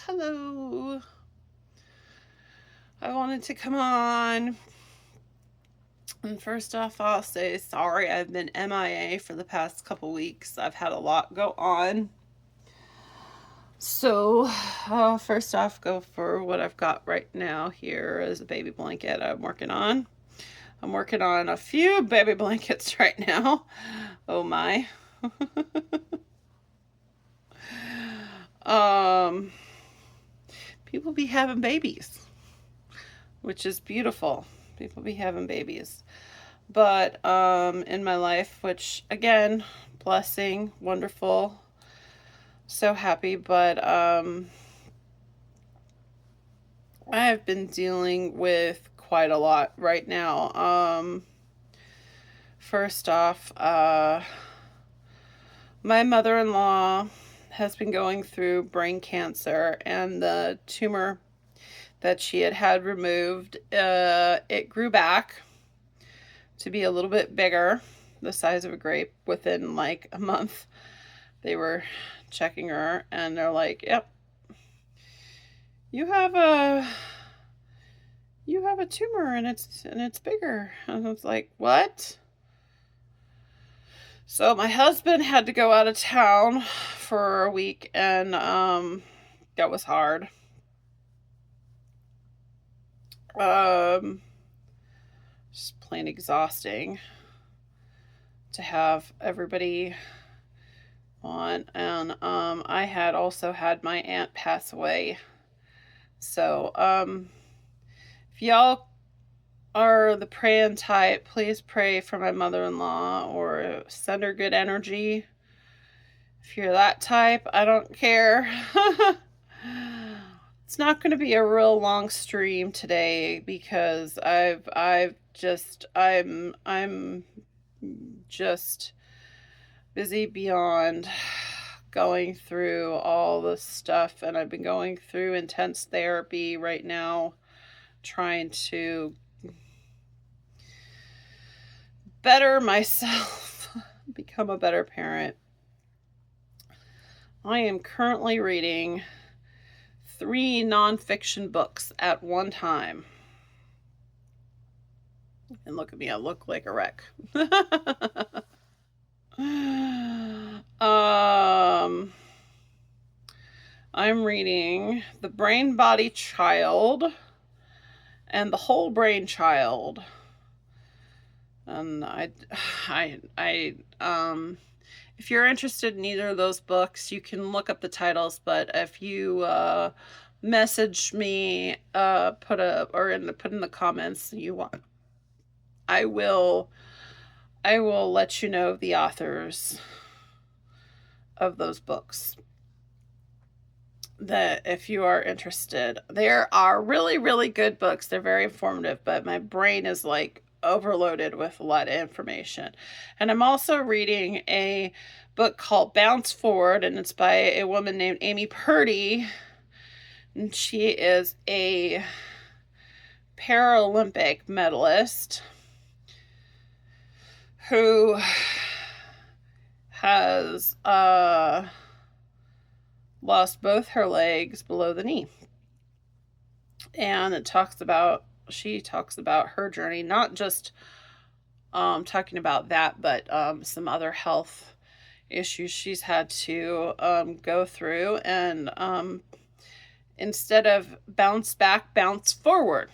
Hello. I wanted to come on. And first off, I'll say sorry. I've been MIA for the past couple weeks. I've had a lot go on. So, first off, go for what I've got right now here is a baby blanket I'm working on. I'm working on a few baby blankets right now. Oh my. um, People be having babies, which is beautiful. People be having babies. But in my life, which again, blessing, wonderful, so happy, but I have been dealing with quite a lot right now. First off, my mother-in-law has been going through brain cancer, and the tumor that she had removed, it grew back to be a little bit bigger, the size of a grape, within like a month. They were checking her and they're like, "Yep, you have a tumor and it's bigger." And I was like, "What?" So my husband had to go out of town for a week, and that was hard. Um just plain exhausting to have everybody on. And I had also had my aunt pass away. So if y'all are the praying type, please pray for my mother-in-law or send her good energy. If you're that type, I don't care. It's not going to be a real long stream today because I'm just busy beyond going through all this stuff, and I've been going through intense therapy right now, trying to better myself, become a better parent. I am currently reading 3 nonfiction books at one time. And look at me, I look like a wreck. I'm reading The Brain Body Child and The Whole Brain Child. And if you're interested in either of those books, you can look up the titles. But if you message me, put in the comments you want, I will let you know the authors of those books. That if you are interested, there are really, really good books. They're very informative, but my brain is like overloaded with a lot of information. And I'm also reading a book called Bounce Forward, and it's by a woman named Amy Purdy, and she is a Paralympic medalist who has lost both her legs below the knee. And she talks about her journey, not just talking about that, but some other health issues she's had to go through. And instead of bounce back, bounce forward,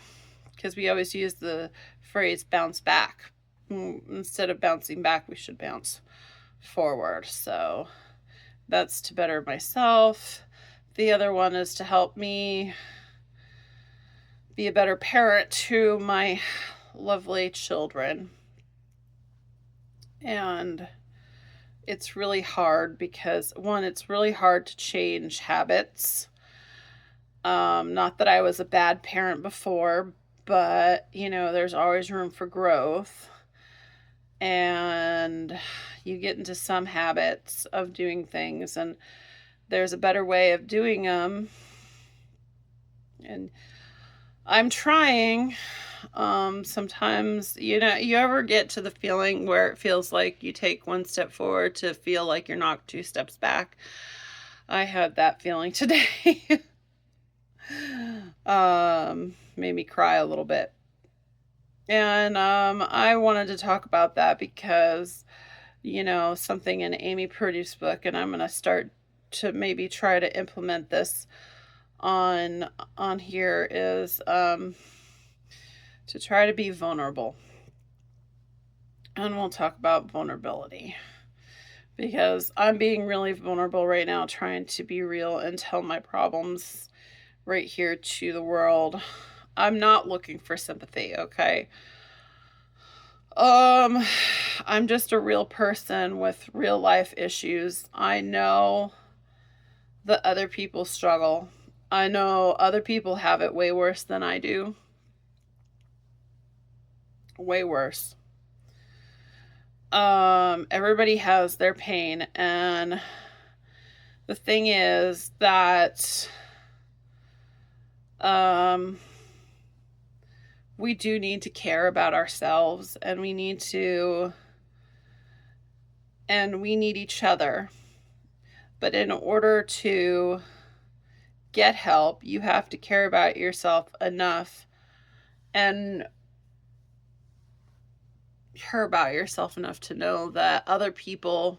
because we always use the phrase bounce back. Instead of bouncing back, we should bounce forward. So that's to better myself. The other one is to help me be a better parent to my lovely children. And it's really hard because, one, it's really hard to change habits. Not that I was a bad parent before, but there's always room for growth. And you get into some habits of doing things, and there's a better way of doing them. And I'm trying. Sometimes, you ever get to the feeling where it feels like you take one step forward to feel like you're knocked 2 steps back? I had that feeling today. Made me cry a little bit. And I wanted to talk about that because, something in Amy Purdue's book, and I'm going to start to maybe try to implement this on here, is to try to be vulnerable. And we'll talk about vulnerability, because I'm being really vulnerable right now, trying to be real and tell my problems right here to the world. I'm not looking for sympathy, okay? I'm just a real person with real life issues. I know that other people struggle. I know other people have it way worse than I do. Way worse. Everybody has their pain, and the thing is that we do need to care about ourselves, and we need each other. But in order to get help, you have to care about yourself enough and care about yourself enough to know that other people,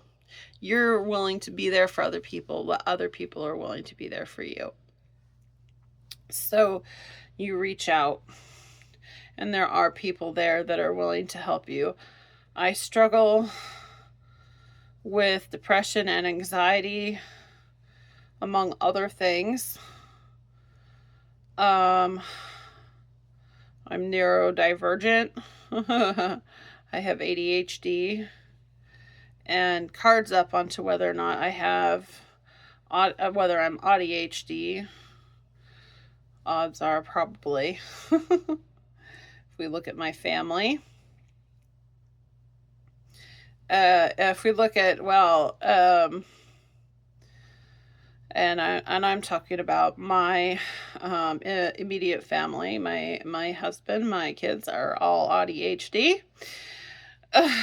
you're willing to be there for other people, but other people are willing to be there for you. So you reach out, and there are people there that are willing to help you. I struggle with depression and anxiety, among other things. I'm neurodivergent. I have ADHD, and cards up onto whether or not I have, whether I'm ADHD. Odds are probably. If we look at my family. If we look at, and I'm talking about my immediate family. My husband, my kids are all ADHD. An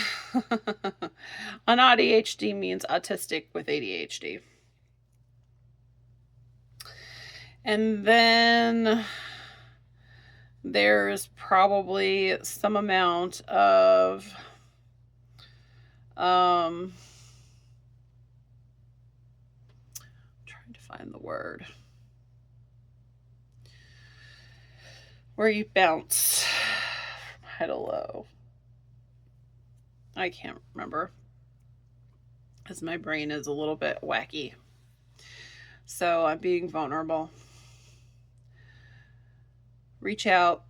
ADHD means autistic with ADHD. And then there's probably some amount of trying to find the word where you bounce from high to low. I can't remember, because my brain is a little bit wacky. So I'm being vulnerable. Reach out.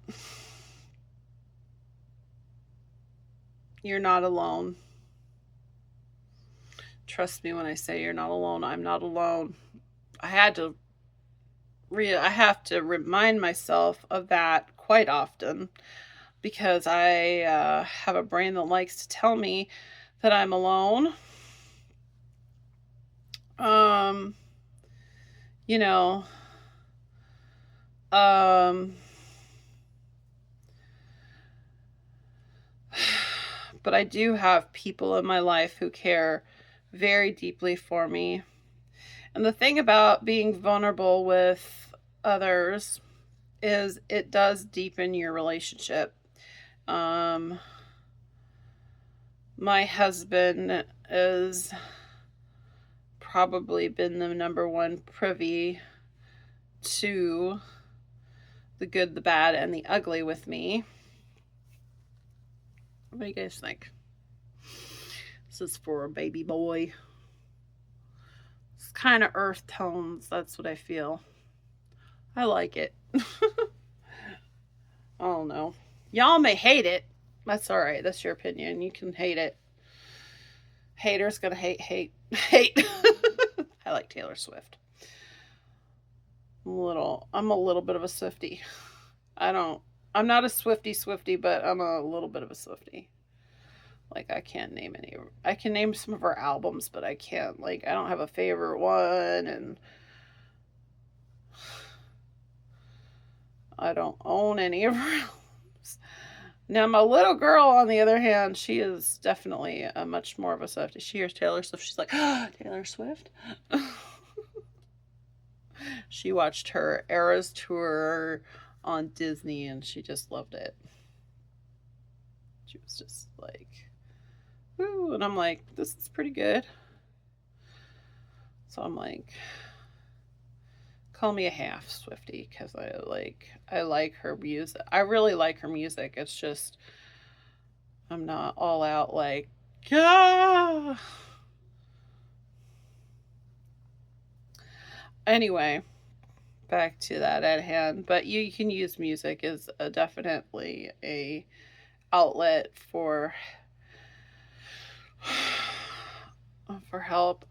You're not alone. Trust me when I say you're not alone. I'm not alone. I have to remind myself of that quite often, because I have a brain that likes to tell me that I'm alone. But I do have people in my life who care very deeply for me. And the thing about being vulnerable with others is it does deepen your relationship. My husband has probably been the number one privy to the good, the bad, and the ugly with me. What do you guys think? This is for a baby boy. It's kind of earth tones. That's what I feel. I like it. I don't know. Y'all may hate it. That's all right. That's your opinion. You can hate it. Haters gonna hate. I like Taylor Swift. I'm a little bit of a Swiftie. I'm not a Swiftie, but I'm a little bit of a Swiftie. Like, I can't name any. I can name some of her albums, but I can't, I don't have a favorite one, and I don't own any of her albums. Now, my little girl, on the other hand, she is definitely a much more of a Swiftie. She hears Taylor Swift, she's like, Taylor Swift? She watched her Eras tour on Disney and she just loved it. She was just like, woo. And I'm like, this is pretty good. So I'm like, call me a half Swiftie because I like her music. I really like her music. It's just I'm not all out like, ah. Anyway, back to that at hand. But you can use music as definitely a outlet for help.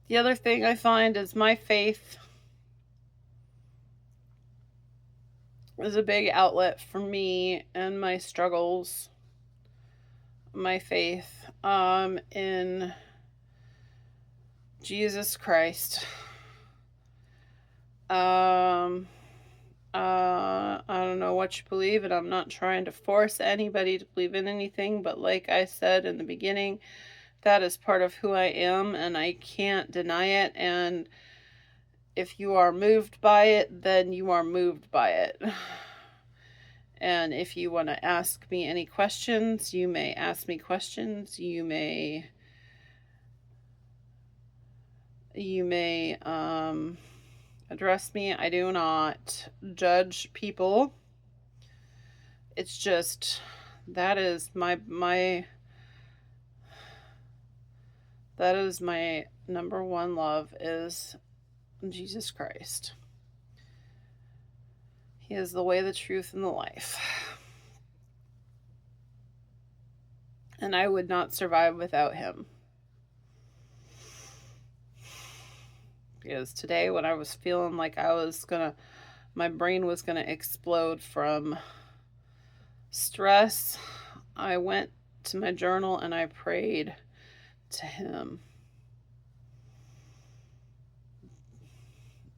The other thing I find is my faith is a big outlet for me and my struggles. My faith in Jesus Christ. I don't know what you believe, and I'm not trying to force anybody to believe in anything, but like I said in the beginning, that is part of who I am, and I can't deny it. And if you are moved by it, then you are moved by it. And if you want to ask me any questions, you may ask me questions. You may address me. I do not judge people. It's just that is my number one love is Jesus Christ. He is the way, the truth, and the life. And I would not survive without him. Because today, when I was feeling like my brain was gonna explode from stress, I went to my journal and I prayed to him.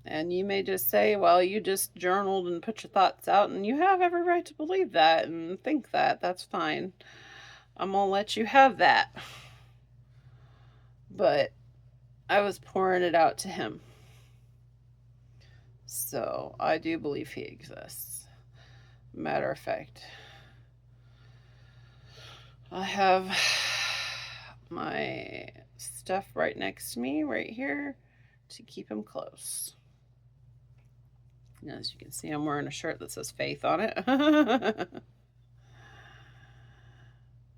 And you may just say, well, you just journaled and put your thoughts out, and you have every right to believe that and think that. That's fine. I'm going to let you have that. But I was pouring it out to him. So I do believe he exists. Matter of fact, I have my stuff right next to me, right here, to keep him close. As you can see, I'm wearing a shirt that says faith on it.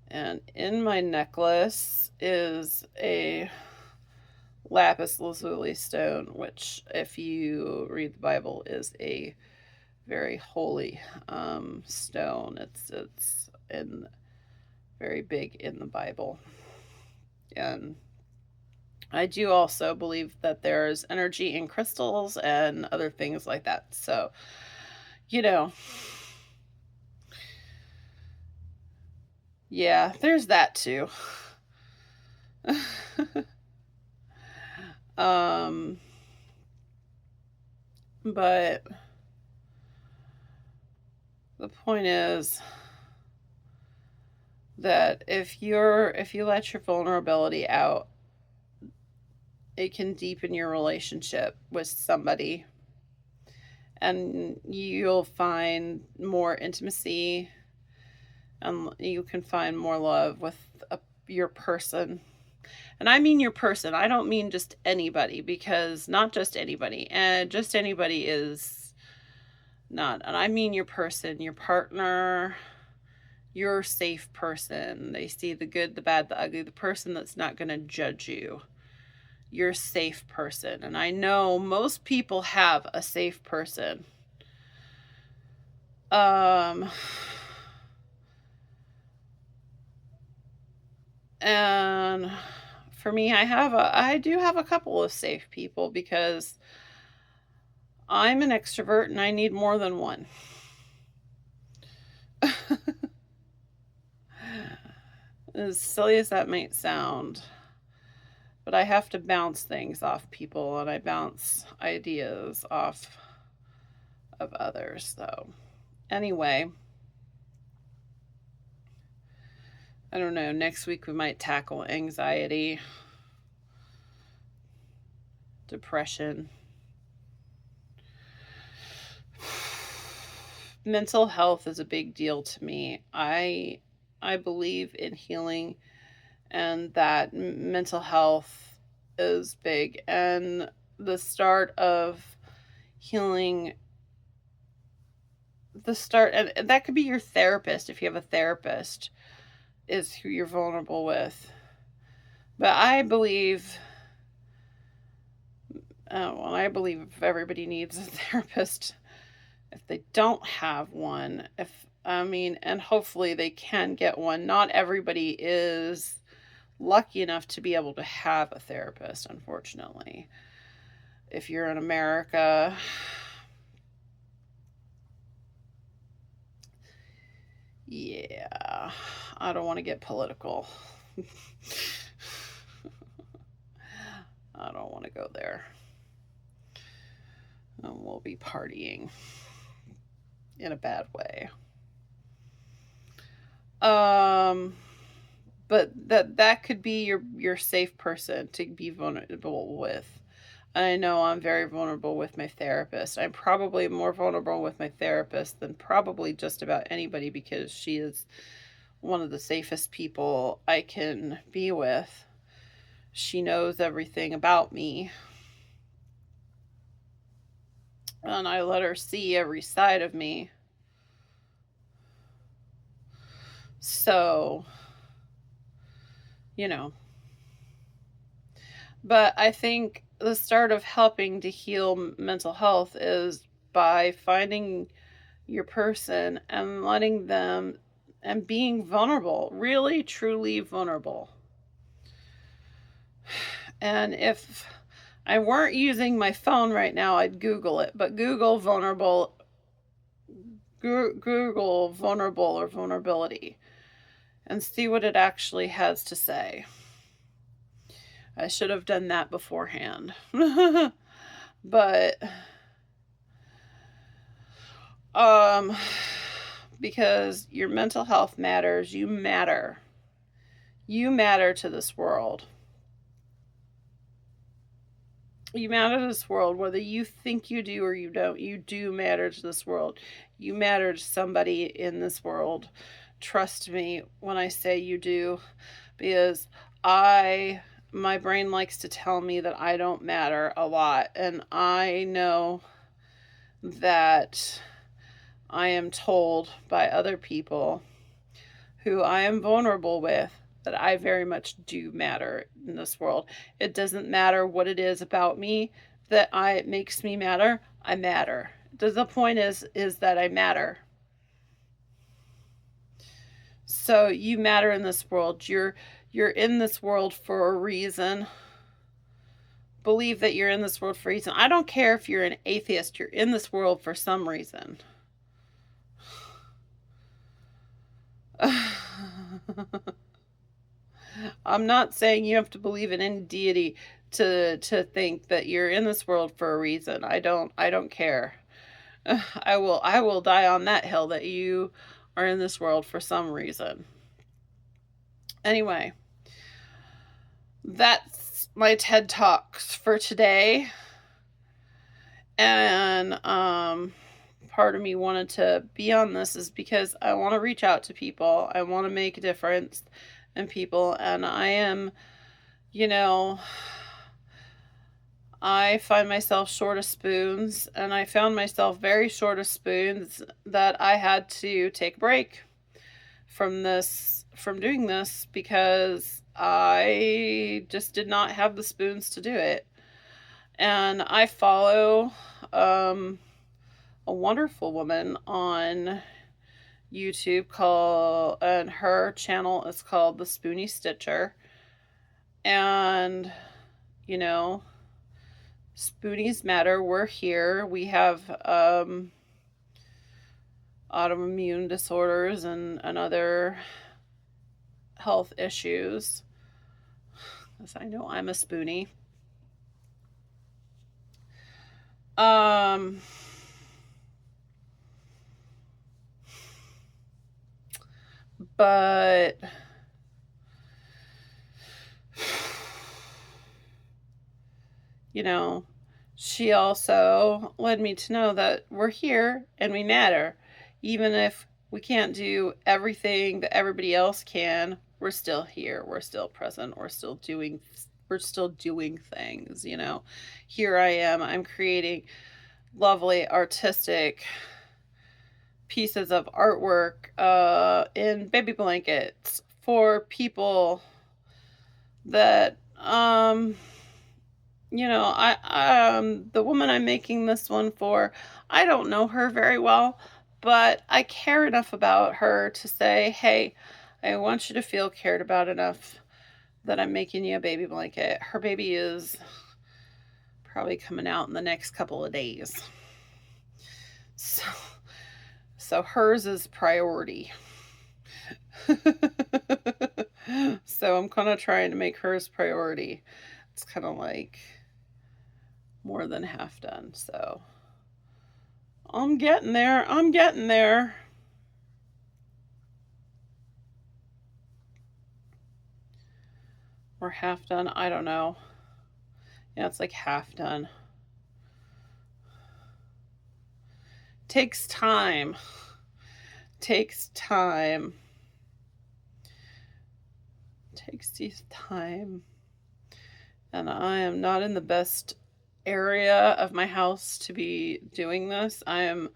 And in my necklace is a lapis lazuli stone, which, if you read the Bible, is a very holy stone. It's very big in the Bible. And I do also believe that there's energy in crystals and other things like that. So, yeah, there's that too. But the point is that if you let your vulnerability out, it can deepen your relationship with somebody, and you'll find more intimacy, and you can find more love with your person. And I mean your person. I don't mean just anybody, because not just anybody, and just anybody is not. And I mean your person, your partner, your safe person. They see the good, the bad, the ugly, the person that's not going to judge you. Your safe person. And I know most people have a safe person. And for me, I do have a couple of safe people, because I'm an extrovert and I need more than one. As silly as that might sound, but I have to bounce things off people, and I bounce ideas off of others. So anyway, I don't know, next week we might tackle anxiety, depression, mental health is a big deal to me. I believe in healing, and that mental health is big, and the start of healing, the start, and that could be your therapist if you have a therapist, is who you're vulnerable with. But I believe, well, I believe everybody needs a therapist. If they don't have one, and hopefully they can get one. Not everybody is lucky enough to be able to have a therapist, unfortunately. If you're in America, yeah, I don't want to get political. I don't want to go there. And we'll be partying in a bad way. But that could be your safe person to be vulnerable with. I know I'm very vulnerable with my therapist. I'm probably more vulnerable with my therapist than probably just about anybody, because she is one of the safest people I can be with. She knows everything about me, and I let her see every side of me. So, you know. But I think the start of helping to heal mental health is by finding your person and letting them, and being vulnerable, really, truly vulnerable. And if I weren't using my phone right now, I'd Google it. But Google vulnerable or vulnerability, and see what it actually has to say. I should have done that beforehand. But because your mental health matters. You matter. You matter to this world. You matter to this world, whether you think you do or you don't. You do matter to this world. You matter to somebody in this world. Trust me when I say you do, because my brain likes to tell me that I don't matter a lot, and I know that I am told by other people who I am vulnerable with that I very much do matter in this world. It doesn't matter what it is about me that it makes me matter. I matter. The point is that I matter. So you matter in this world. You're in this world for a reason. Believe that you're in this world for a reason. I don't care if you're an atheist. You're in this world for some reason. I'm not saying you have to believe in any deity to think that you're in this world for a reason. I don't care. I will die on that hill that you are in this world for some reason. Anyway, that's my TED Talks for today. And part of me wanted to be on this is because I want to reach out to people. I want to make a difference in people, and I am, I find myself short of spoons, and I found myself very short of spoons that I had to take a break from doing this, because I just did not have the spoons to do it. And I follow a wonderful woman on YouTube and her channel is called The Spoony Stitcher. And, spoonies matter. We're here. We have autoimmune disorders and other health issues. As I know, I'm a spoonie. But she also led me to know that we're here and we matter. Even if we can't do everything that everybody else can, we're still here. We're still present. We're still doing things, you know. Here I am. I'm creating lovely artistic pieces of artwork in baby blankets for people that you know, the woman I'm making this one for, I don't know her very well, but I care enough about her to say, "Hey, I want you to feel cared about enough that I'm making you a baby blanket." Her baby is probably coming out in the next couple of days. So so hers is priority. So I'm kind of trying to make hers priority. It's kind of like more than half done. So I'm getting there. I'm getting there. Or half done. I don't know. Yeah, it's like half done. Takes time. Takes time. Takes time. And I am not in the best area of my house to be doing this. I am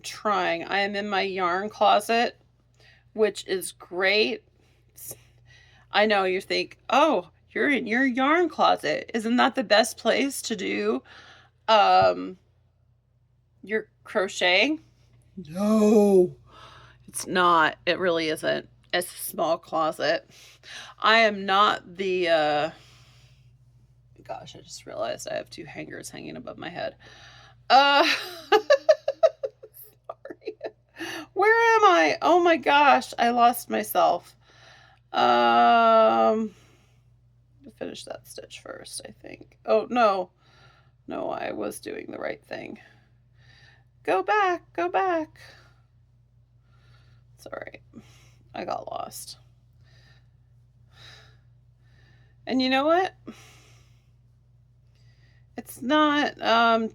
trying. I am in my yarn closet, which is great. I know you think, oh, you're in your yarn closet. Isn't that the best place to do your crocheting? No, it's not. It really isn't. It's a small closet. I am not the gosh, I just realized I have two hangers hanging above my head. Sorry. Where am I? Oh my gosh, I lost myself. Finish that stitch first, I think. Oh no. No, I was doing the right thing. Go back, go back. It's all right. I got lost. And you know what? It's not, I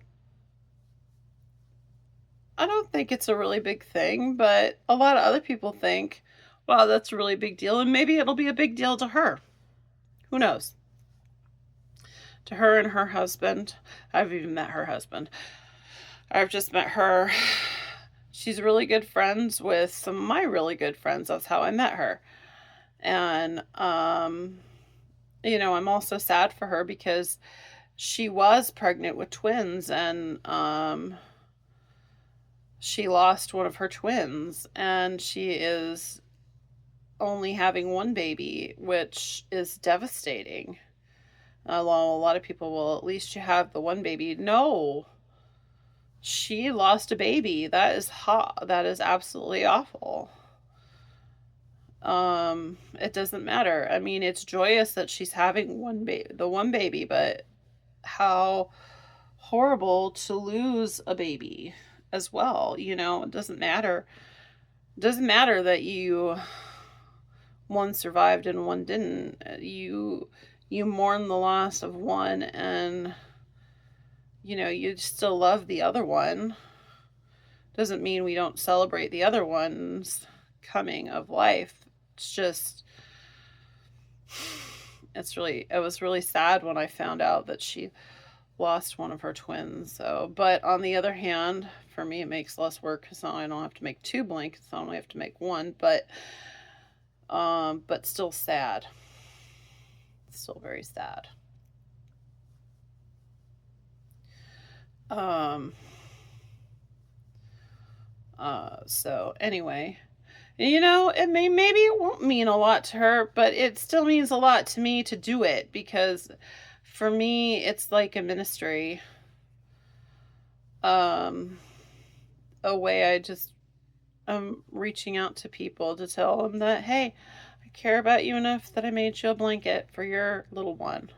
don't think it's a really big thing, but a lot of other people think, wow, that's a really big deal. And maybe it'll be a big deal to her. Who knows? To her and her husband. I've even met her husband. I've just met her. She's really good friends with some of my really good friends. That's how I met her. And, you know, I'm also sad for her because she was pregnant with twins and, she lost one of her twins and she is only having one baby, which is devastating. A lot of people, well, at least you have the one baby. No, she lost a baby. That is hot. That is absolutely awful. It doesn't matter. I mean, it's joyous that she's having the one baby, but how horrible to lose a baby as well. You know, it doesn't matter. It doesn't matter that one survived and one didn't. You mourn the loss of one and you know, you still love the other one. Doesn't mean we don't celebrate the other one's coming of life. It's just it was really sad when I found out that she lost one of her twins. So, but on the other hand, for me, it makes less work because now I don't have to make two blankets. I only have to make one, but still sad. Still very sad. So anyway, you know, maybe it won't mean a lot to her, but it still means a lot to me to do it because for me it's like a ministry. A way I'm reaching out to people to tell them that, hey, I care about you enough that I made you a blanket for your little one.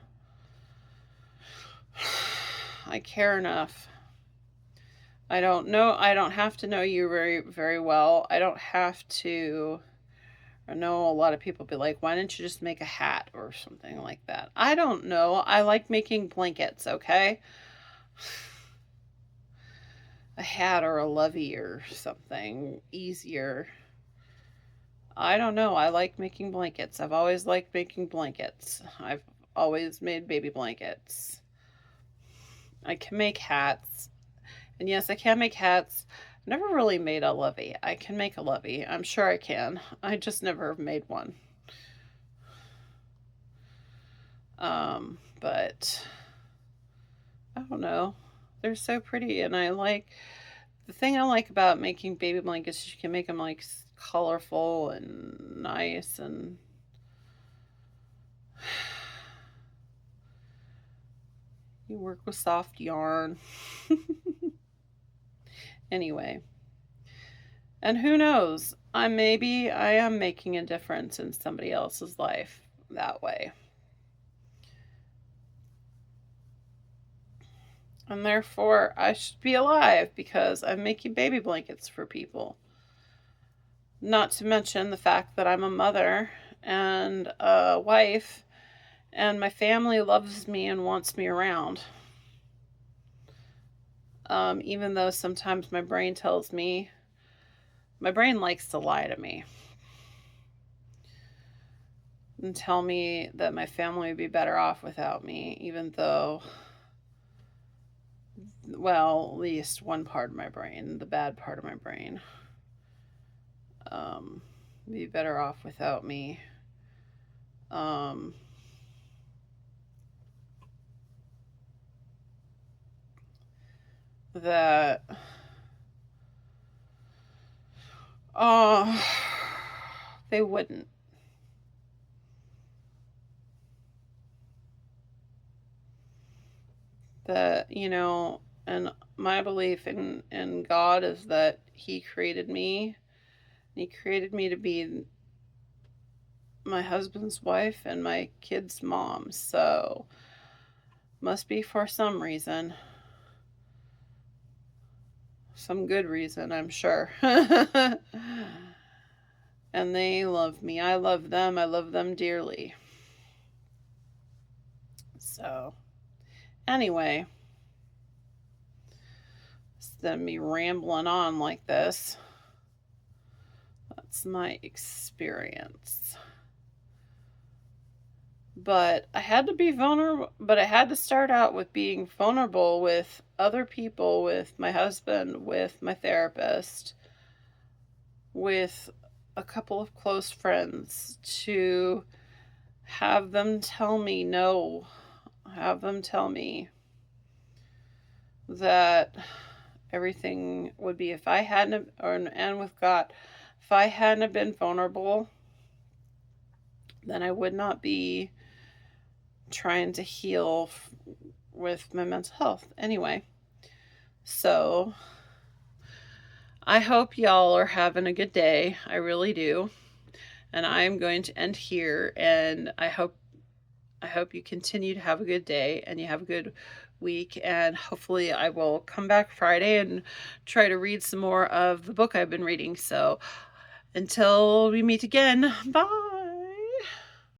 I care enough. I don't have to know you very, very well. I don't have to. I know a lot of people be like, why didn't you just make a hat or something like that? I don't know. I like making blankets, okay? A hat or a lovey or something easier. I don't know. I like making blankets. I've always liked making blankets. I've always made baby blankets. I can make hats. And yes, I can make hats. Never really made a lovey. I can make a lovey. I'm sure I can. I just never made one. But I don't know. They're so pretty, and I like the thing I like about making baby blankets is you can make them like colorful and nice, and you work with soft yarn. Anyway, and who knows? I am making a difference in somebody else's life that way. And therefore, I should be alive because I'm making baby blankets for people. Not to mention the fact that I'm a mother and a wife, and my family loves me and wants me around. Even though sometimes my brain likes to lie to me and tell me that my family would be better off without me, even though, well, at least one part of my brain, the bad part of my brain, be better off without me. That they wouldn't. That, and my belief in God is that He created me. He created me to be my husband's wife and my kid's mom. So, must be for some reason. Some good reason, I'm sure. And they love me. I love them. I love them dearly. So, anyway, instead of me rambling on like this, that's my experience. But I had to be vulnerable, but I had to start out with being vulnerable with other people, with my husband, with my therapist, with a couple of close friends, to have them tell me no, have them tell me that everything would be, if I hadn't, and with God, if I hadn't been vulnerable, then I would not be trying to heal with my mental health. Anyway, so I hope y'all are having a good day. I really do. And I'm going to end here, and I hope you continue to have a good day and you have a good week, and hopefully I will come back Friday and try to read some more of the book I've been reading. So until we meet again, bye.